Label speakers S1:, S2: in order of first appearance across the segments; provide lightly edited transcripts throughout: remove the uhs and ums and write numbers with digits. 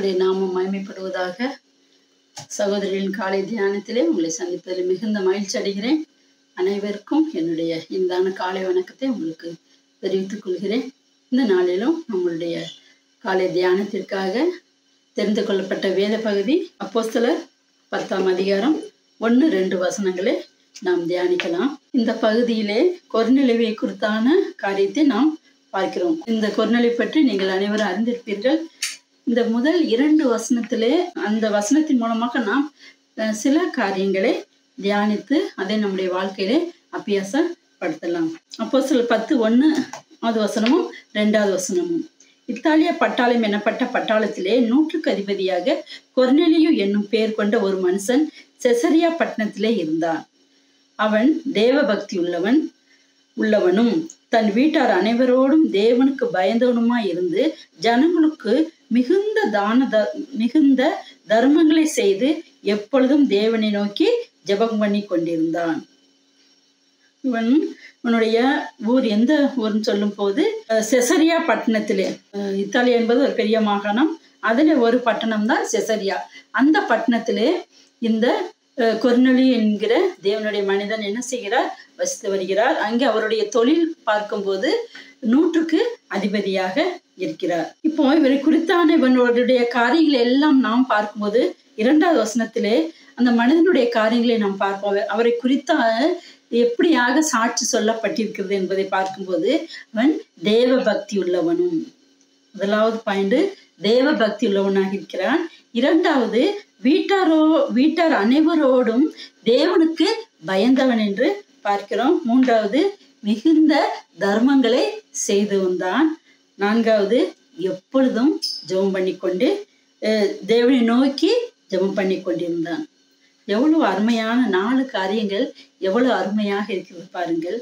S1: கர்த்தருடைய நாமம் மகிமைப்படுவதாக. சகோதரிகளின் காலை தியானத்திலே உங்களை சந்திப்பதில் மிகுந்த மகிழ்ச்சி அடைகிறேன். அனைவருக்கும் என்னுடைய இந்தான காலை வணக்கத்தை உங்களுக்கு தெரிவித்துக் கொள்கிறேன். இந்த நாளிலும் நம்மளுடைய காலை தியானத்திற்காக தெரிந்து கொள்ளப்பட்ட வேத பகுதி அப்போஸ்தலர் 10ஆம் அதிகாரம் 1-2 வசனங்களை நாம் தியானிக்கலாம். இந்த பகுதியிலே கொர்நேலியுவை குறித்தான காரியத்தை நாம் பார்க்கிறோம். இந்த கொர்நேலியுவை பற்றி நீங்கள் அனைவரும் அறிந்திருப்பீர்கள். இந்த முதல் 2 வசனத்திலே அந்த வசனத்தின் மூலமாக நாம் சில காரியங்களை தியானித்து அதை நம்முடைய வாழ்க்கையிலே அபியாசப்படுத்தலாம். அப்போஸ்தலர் 10:1 வசனமும் 2வது வசனமும். இத்தாலிய பட்டாளம் எனப்பட்ட பட்டாளத்திலே 100க்கு அதிபதியாக கொர்நேலியு என்னும் பெயர் கொண்ட ஒரு மனுஷன் செசரியா பட்டணத்திலே இருந்தான். அவன் தேவ பக்தி உள்ளவனும் தன் வீட்டார் அனைவரோடும் தேவனுக்கு பயந்தவனுமாய் இருந்து ஜனங்களுக்கு மிகுந்த தர்மங்களை செய்து எப்பொழுதும் தேவனை நோக்கி ஜெபம் பண்ணி கொண்டிருந்தான். இவனுடைய ஊர் எந்த ஊர்னு சொல்லும் போது செசரியா பட்டணத்திலே, இத்தாலி என்பது ஒரு பெரிய மாகாணம், அதுல ஒரு பட்டணம் தான் செசரியா. அந்த பட்டணத்திலே இந்த கொர்நேலியு என்கிற தேவனுடைய மனிதன் என்ன செய்கிறார்? வசித்து வருகிறார். அங்கே அவருடைய தொழில் பார்க்கும்போது 100க்கு அதிபதியாக இருக்கிறார். இப்போ இவரை குறித்தான இவனுடைய காரியங்களை எல்லாம் நாம் பார்க்கும்போது 2வது வசனத்திலே அந்த மனிதனுடைய காரியங்களை நாம் பார்ப்போம். அவரை குறித்த எப்படியாக சாட்சி சொல்லப்பட்டிருக்கிறது என்பதை பார்க்கும்போது அவன் தேவ பக்தி உள்ளவனும், முதலாவது பாயிண்ட் தேவ பக்தி உள்ளவனாக இருக்கிறான். 2வது வீட்டார் அனைவரோடும் தேவனுக்கு பயந்தவன் என்று பார்க்கிறோம். 3வது மிகுந்த தர்மங்களை செய்து வந்தான். 4வது எப்பொழுதும் ஜெபம் பண்ணி கொண்டு தேவனை நோக்கி ஜெபம் பண்ணி கொண்டிருந்தான். எவ்வளவு அருமையான 4 காரியங்கள், எவ்வளவு அருமையாக இருக்கிறது பாருங்கள்.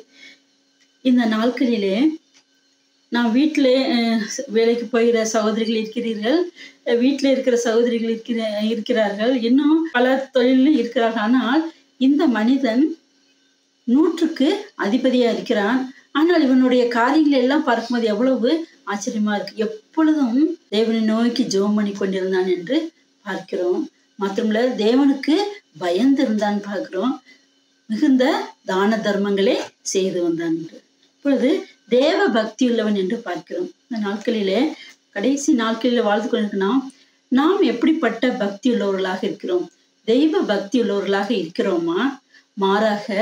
S1: இந்த நாட்களிலே நான் வீட்டிலே வேலைக்கு போகிற சகோதரிகள் இருக்கிறீர்கள், வீட்டில் இருக்கிற சகோதரிகள் இருக்கிறார்கள், இன்னும் பல தொழிலும் இருக்கிறார்கள். ஆனால் இந்த மனிதன் 100க்கு அதிபதியா இருக்கிறான். ஆனால் இவனுடைய காரியங்கள் எல்லாம் பார்க்கும்போது எவ்வளவு ஆச்சரியமா இருக்கு. எப்பொழுதும் தேவனை நோக்கி ஜெபம் பண்ணி கொண்டிருந்தான் என்று பார்க்கிறோம். மாத்திரமல்ல தேவனுக்கு பயந்திருந்தான் பார்க்கிறோம். மிகுந்த தான தர்மங்களே செய்து வந்தான் என்று. இப்பொழுது தேவ பக்தி உள்ளவன் என்று பார்க்கிறோம். இந்த நாட்களிலே, கடைசி நாட்களிலே வாழ்ந்து கொண்டிருக்கிறோம். நாம் எப்படிப்பட்ட பக்தி உள்ளவர்களாக இருக்கிறோம்? தெய்வ பக்தி உள்ளவர்களாக இருக்கிறோமா? மாறாக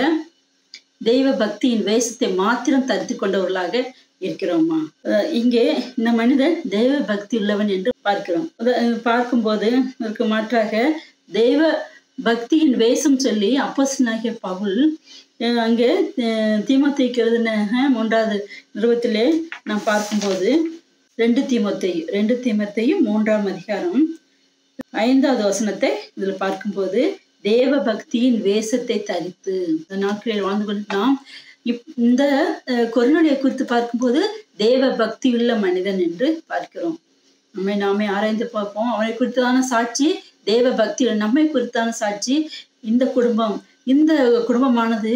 S1: தெய்வ பக்தியின் வேஷத்தை மாத்திரம் தரித்து கொண்டவர்களாக இருக்கிறோமா? இங்கே இந்த மனிதன் தெய்வ பக்தி உள்ளவன் என்று பார்க்கிறோம். பார்க்கும்போது அதற்கு மாற்றாக தெய்வ பக்தியின் வேஷம் சொல்லி அப்போஸ்தலனாகிய பவுல் அங்கே தீமோத்தேயுக்கு எழுதின 3வது நிருபத்திலே நாம் பார்க்கும்போது 2 தீமோத்தேயு 3ஆம் அதிகாரம் 5வது வசனத்தை இதில் பார்க்கும்போது தேவ பக்தியின் வேஷத்தை தரித்து, இந்த நாட்களில் வாழ்ந்து கொண்டு நாம் இந்த கொர்நேலியை குறித்து பார்க்கும்போது தேவ பக்தி உள்ள மனிதன் என்று பார்க்கிறோம். நாமே ஆராய்ந்து பார்ப்போம். அவனை குறித்தான சாட்சி தேவ பக்தி, நம்மை குறித்தான சாட்சி இந்த குடும்பமானது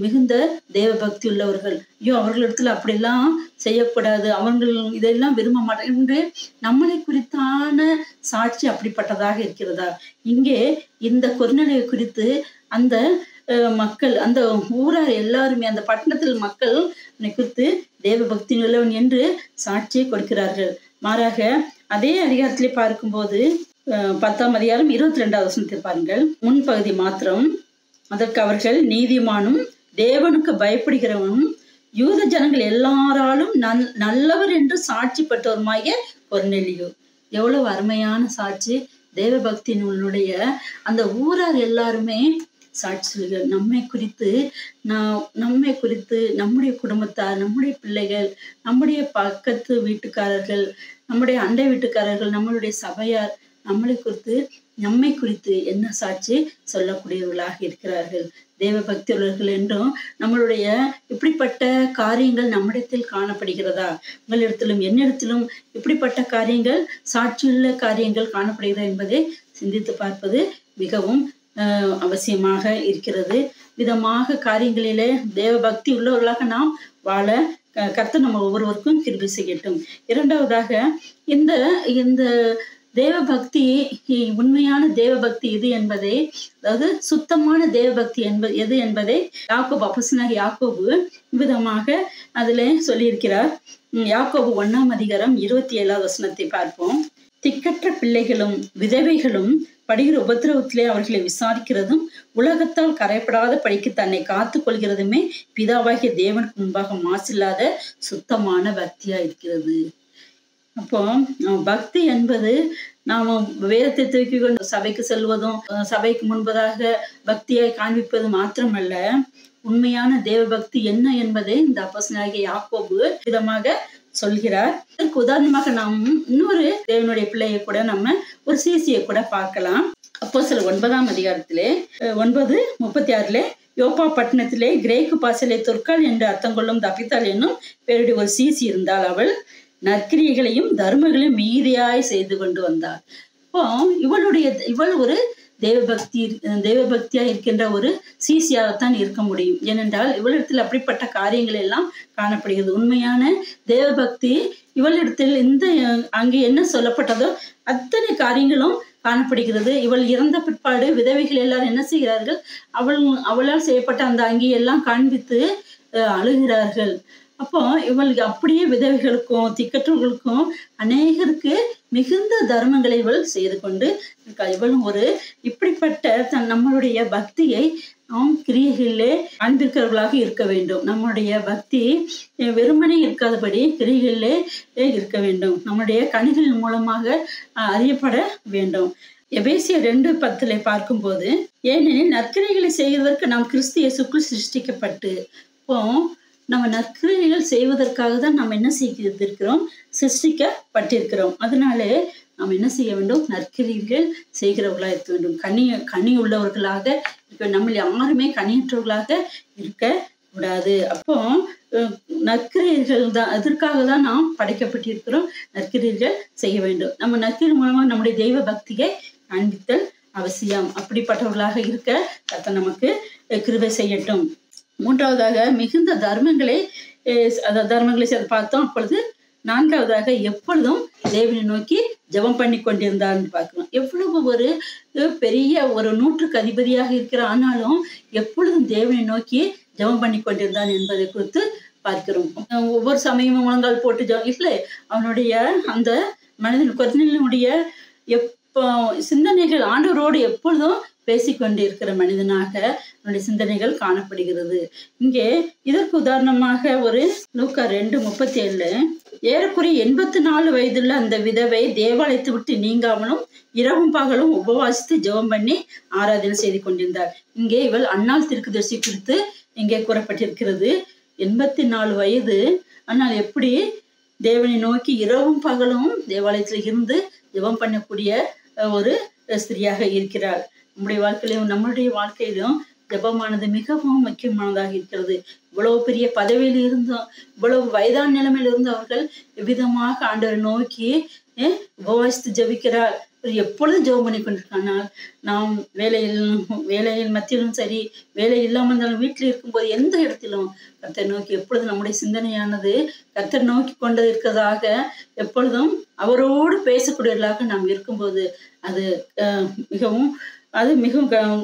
S1: மிகுந்த தேவ பக்தி உள்ளவர்கள். ஐயோ, அவர்களிடத்துல அப்படியெல்லாம் செய்யக்கூடாது, அவர்கள் இதெல்லாம் விரும்ப மாட்டாங்க என்று நம்மளை குறித்தான சாட்சி அப்படிப்பட்டதாக இருக்கிறதா? இங்கே இந்த கொர்நேலியை குறித்து அந்த மக்கள், அந்த ஊரார் எல்லாருமே, அந்த பட்டணத்தில் மக்கள் குறித்து தேவ பக்தி உள்ளவன் என்று சாட்சியை கொடுக்கிறார்கள். மாறாக அதே அதிகாரத்திலே பார்க்கும்போது 10ஆம் அதிகாரம் 22வது வசனத்தை பாருங்கள். முன்பகுதி மாத்திரம், அதற்கு அவர்கள் நீதிமானும் தேவனுக்கு பயப்படுகிறவனும் யூத ஜனங்கள் எல்லாராலும் நல்லவர் என்று சாட்சி பெற்றவருமாகிய கொர்நேலியு. எவ்வளவு அருமையான சாட்சி! தேவ பக்தியினுடைய அந்த ஊரார் எல்லாருமே சாட்சி சொல்கிறார். நம்மை குறித்து நம்முடைய குடும்பத்தார், நம்முடைய பிள்ளைகள், நம்முடைய பக்கத்து வீட்டுக்காரர்கள், நம்முடைய அண்டை வீட்டுக்காரர்கள், நம்மளுடைய சபையார் நம்மை குறித்து என்ன சாட்சி சொல்லக்கூடியவர்களாக இருக்கிறார்கள்? தேவ பக்தி உள்ளவர்கள் என்றும் நம்மளுடைய இப்படிப்பட்ட காரியங்கள் நம்மிடத்தில் காணப்படுகிறதா? உங்களிடத்திலும் என்னிடத்திலும் இப்படிப்பட்ட காரியங்கள், சாட்சியுள்ள காரியங்கள் காணப்படுகிறதா என்பதை சிந்தித்து பார்ப்பது மிகவும் அவசியமாக இருக்கிறது. விதமாக காரியங்களிலே தேவ பக்தி உள்ளவர்களாக நாம் வாழ கர்த்தர் நம்ம ஒவ்வொருவருக்கும் கிருபை செய்யட்டும். இரண்டாவதாக இந்த தேவ பக்தி, உண்மையான தேவ பக்தி இது என்பதை, அதாவது சுத்தமான தேவ பக்தி எது என்பதை யாக்கோபு, அப்போஸ்தலனாகிய யாக்கோபு விதமாக அதிலே சொல்லியிருக்கிறார். யாக்கோபு 1:27 பார்ப்போம். திக்கற்ற பிள்ளைகளும் விதவைகளும் படுகிற உபத்திரவத்திலே அவர்களை விசாரிக்கிறதும் உலகத்தால் கரைப்படாத படிக்கு தன்னை காத்து கொள்கிறதுமே பிதாவாகிய தேவனுக்கு முன்பாக மாசில்லாத சுத்தமான பக்தியா இருக்கிறது. அப்போ பக்தி என்பது நாம வேதத்தை தூக்கி கொண்டு சபைக்கு செல்வதும், சபைக்கு முன்பதாக பக்தியை காண்பிப்பது மாத்திரமல்ல, உண்மையான தேவ பக்தி என்ன என்பதை இந்த அப்போஸ்தலனாகிய யாக்கோபு விதமாக சொல்கிறார். இதற்கு உதாரணமாக நாம் இன்னொரு தேவனுடைய பிள்ளையை கூட நம்ம ஒரு சீசியை கூட பார்க்கலாம். அப்போஸ்தலர் 9:36 யோப்பா பட்டணத்திலே கிரேக்கு பாசையிலே தொற்கால் என்று அர்த்தம் கொள்ளும் தபித்தாள் என்னும் பேருடைய ஒரு சீசி இருந்தால், அவள் நற்கிரியைகளையும் தர்மங்களையும் மீதியாய் செய்து கொண்டு வந்தாள். இப்போ இவள் ஒரு தேவபக்தியா இருக்கின்ற ஒரு சீசியாகத்தான் இருக்க முடியும். ஏனென்றால் இவளிடத்தில் அப்படிப்பட்ட காரியங்கள் எல்லாம் காணப்படுகிறது. உண்மையான தேவபக்தி இவளிடத்தில் அங்கே என்ன சொல்லப்பட்டதோ அத்தனை காரியங்களும் காணப்படுகிறது. இவள் இறந்த பிற்பாடு விதவைகள் எல்லாரும் என்ன செய்கிறார்கள்? அவளால் செய்யப்பட்ட அந்த அங்கியெல்லாம் காண்பித்து அழுகிறார்கள். அப்போ இவள் அப்படியே விதவைகளுக்கும் திக்கற்றவர்களுக்கும் அநேகருக்கு மிகுந்த தர்மங்களை இவள் செய்து கொண்டு இவளும் ஒரு இப்படிப்பட்ட நம்மளுடைய பக்தியை நாம் கிரியைகளிலே காண்பிக்கிறவர்களாக இருக்க வேண்டும். நம்முடைய பக்தி வெறுமனே இருக்காதபடி கிரியைகளிலே இருக்க வேண்டும். நம்முடைய கனிகளின் மூலமாக அறியப்பட வேண்டும். எபேசியர் 2:10 பார்க்கும்போது, ஏனெனில் நற்கிரியைகளை செய்வதற்கு நாம் கிறிஸ்து இயேசுக்குள் சிருஷ்டிக்கப்பட்டு, இப்போ நம்ம நற்கிரியைகள் செய்வதற்காக தான் நம்ம என்ன செய்திருக்கிறோம்? சிருஷ்டிக்கப்பட்டிருக்கிறோம். அதனாலே நாம் என்ன செய்ய வேண்டும்? நற்கிரியைகள் செய்கிறவர்களாக இருக்க வேண்டும். கனி உள்ளவர்களாக இருக்க. நம்ம யாருமே கனியற்றவர்களாக இருக்க கூடாது. அப்போ நற்கிரியைகள் தான், அதற்காக தான் நாம் படைக்கப்பட்டிருக்கிறோம். நற்கிரியைகள் செய்ய வேண்டும். நம்ம நற்கிரியை மூலமா நம்முடைய தெய்வ பக்தியை காண்பித்தல் அவசியம். அப்படிப்பட்டவர்களாக இருக்க கர்த்தர் நமக்கு கிருபை செய்யட்டும். மூன்றாவதாக மிகுந்த தர்மங்களை பார்த்தோம். அப்பொழுது 4வதாக எப்பொழுதும் தேவனை நோக்கி ஜெபம் பண்ணி கொண்டிருந்தார்னு பார்க்கிறோம். எவ்வளவு ஒரு பெரிய ஒரு 100க்கு அதிபதியாக இருக்கிற, ஆனாலும் எப்பொழுதும் தேவனை நோக்கி ஜெபம் பண்ணி கொண்டிருந்தான் என்பதை குறித்து பார்க்கிறோம். ஒவ்வொரு சமயமும் முழங்கால் போட்டு ஜெபம் இல்லை, அவனுடைய அந்த மனதின் கொர்நேலியுடைய சிந்தனைகள் ஆண்டவரோடு எப்பொழுதும் பேசிக்கொண்டு இருக்கிற மனிதனாக அவனுடைய சிந்தனைகள் காணப்படுகிறது. இங்கே இதற்கு உதாரணமாக ஒரு லூக்கா 2:37 ஏறக்குறைய 84 வயதுள்ள அந்த விதவை தேவாலயத்தை விட்டு நீங்காமலும் இரவும் பகலும் உபவாசித்து ஜெபம் பண்ணி ஆராதனை செய்து கொண்டிருந்தார். இங்கே இவள் அன்னாள் தீர்க்கதரிசி குறித்து இங்கே கூறப்பட்டிருக்கிறது. 84 வயது, ஆனால் எப்படி தேவனை நோக்கி இரவும் பகலும் தேவாலயத்தில் இருந்து ஜெபம் பண்ணக்கூடிய ஒரு ஸ்திரியாக இருக்கிறார். நம்மளுடைய வாழ்க்கையிலும் ஜெபமானது மிகவும் முக்கியமானதாக இருக்கிறது. இவ்வளவு பெரிய பதவியில் இருந்தும், இவ்வளவு வயதான நிலைமையில இருந்து அவர்கள் எவ்விதமாக ஆண்டவரை நோக்கி உபவாசித்து ஜெபிக்கிறார். எப்பொழுதும் ஜெபம் பண்ணி கொண்டிருக்கானால், நாம் வேலையில் மத்தியிலும் சரி, வேலை இல்லாமல் இருந்தாலும் வீட்டில் இருக்கும்போது எந்த இடத்திலும் கர்த்தர் நோக்கி எப்பொழுதும் நம்முடைய சிந்தனையானது கர்த்தர் நோக்கி கொண்டு இருக்கிறதாக, எப்பொழுதும் அவரோடு பேசக்கூடியவர்களாக நாம் இருக்கும்போது அது மிகவும்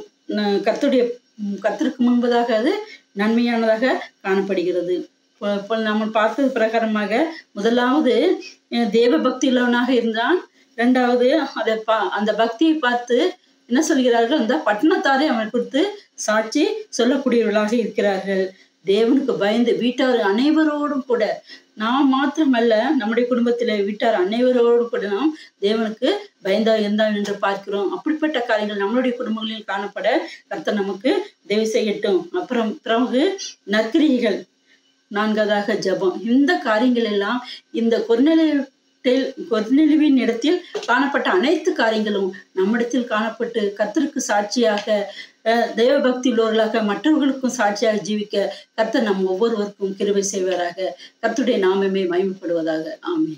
S1: கர்த்தருக்கு முன்பதாக அது நன்மையானதாக காணப்படுகிறது. இப்போ நம்ம பார்த்தது பிரகாரமாக முதலாவது தேவ பக்தி உள்ளவனாக இருந்தான். இரண்டாவது அந்த பக்தியை பார்த்து என்ன சொல்கிறார்கள்? அந்த பட்டணத்தாரை அவன் குறித்து சாட்சி சொல்லக்கூடியவர்களாக இருக்கிறார்கள். தேவனுக்கு பயந்து வீட்டார் அனைவரோடும் கூட, நாம் மாத்திரமல்ல, நம்முடைய குடும்பத்தில வீட்டார் அனைவரோடும் கூட நாம் தேவனுக்கு பயந்தா இருந்தால் என்று பார்க்கிறோம். அப்படிப்பட்ட காரியங்கள் நம்மளுடைய குடும்பங்களில் காணப்பட கர்த்தர் நமக்கு உதவி செய்யட்டும். பிறகு நற்கிரியைகள், 4வதாக ஜெபம். இந்த காரியங்கள் எல்லாம் இந்த கொர்நேலியுவின் இடத்தில் காணப்பட்ட அனைத்து காரியங்களும் நம்மிடத்தில் காணப்பட்டு கர்த்தருக்கு சாட்சியாக, தெய்வ பக்தி உள்ளவர்களாக மற்றவர்களுக்கும் சாட்சியாக ஜீவிக்க கர்த்தர் நம் ஒவ்வொருவருக்கும் கிருபை செய்வாராக. கர்த்தருடைய நாமமே மகிமைப்படுவதாக. ஆமென்.